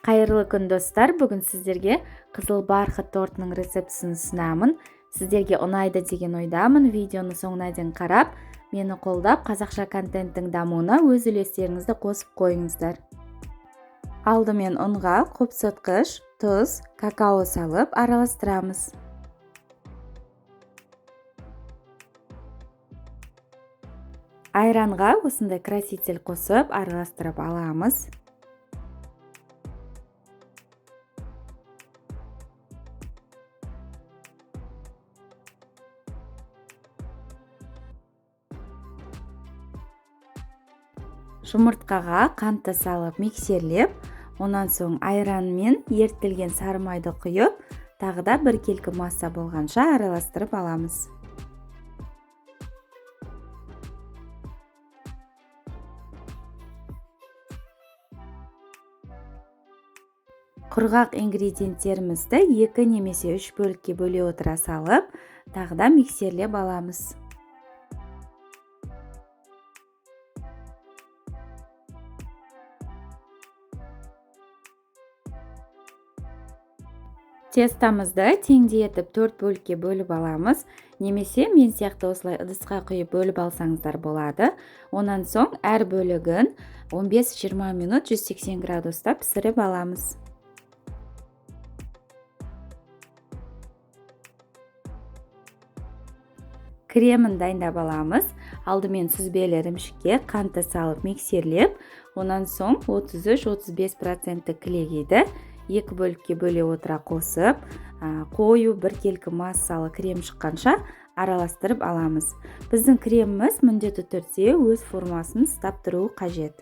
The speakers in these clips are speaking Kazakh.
Қайырлы күн достар, бүгін сіздерге қызыл барқыт тортының рецептісін ұсынамын. Сіздерге ұнайды деген ойдамын. Видеоны соңына дейін қарап, мені қолдап, қазақша контенттің дамуына өз үлестеріңізді қосып қойыңыздар. Алдымен ұнға қопсытқыш, тұз, какао салып араластырамыз. Айранға осындай краситель қосып араластырып аламыз. Жұмыртқаға қантты салып миксерлеп, онан соң айран мен ерітілген сары майды құйып, тағы да бір келкі масса болғанша араластырып аламыз. Құрғақ ингредиенттерімізді 2 немесе 3 бөлікке бөле отыра салып, тағы да миксерлеп аламыз. Тестамызды теңдей етіп 4 бөлікке бөліп аламыз, немесе мен сияқты осылай ыдысқа құйып бөліп алсаңыздар болады. Онан соң әр бөлігін 15-20 минут 180 градуста пісіріп аламыз. Кремін дайындап аламыз. Алдымен сүзбелі ірімшікке қантты салып миксерлеп, онан соң 33-35% кілегейді 2 бөлікке бөле отыра қосып, қою бір келкі массалы крем шыққанша араластырып аламыз. Біздің креміміз міндетті түрде өз формасын ұстап тұруы қажет.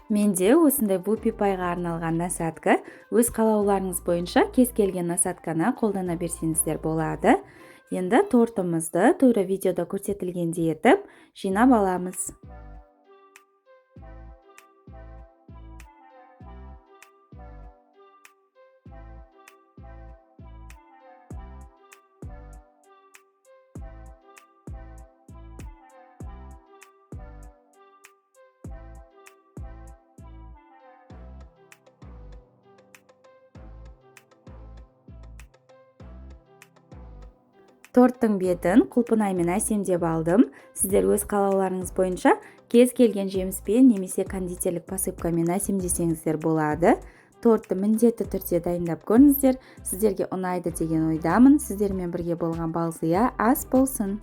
Менде осындай вупи пайға арналған насадка, өз қалауларыңыз бойынша кез келген насадканы қолдана берсеңіздер болады. Енді тортымызды тура видеода көрсетілгендей етіп жинап аламыз. Торттың бетін құлпынаймен әсемдеп алдым. Сіздер өз қалауларыңыз бойынша кез келген жеміспен немесе кондитерлік посыпкамен әсемдесеңіздер болады. Тортты міндетті түрде дайындап көріңіздер. Сіздерге ұнайды деген ойдамын. Сіздермен бірге болған Балзия ас болсын.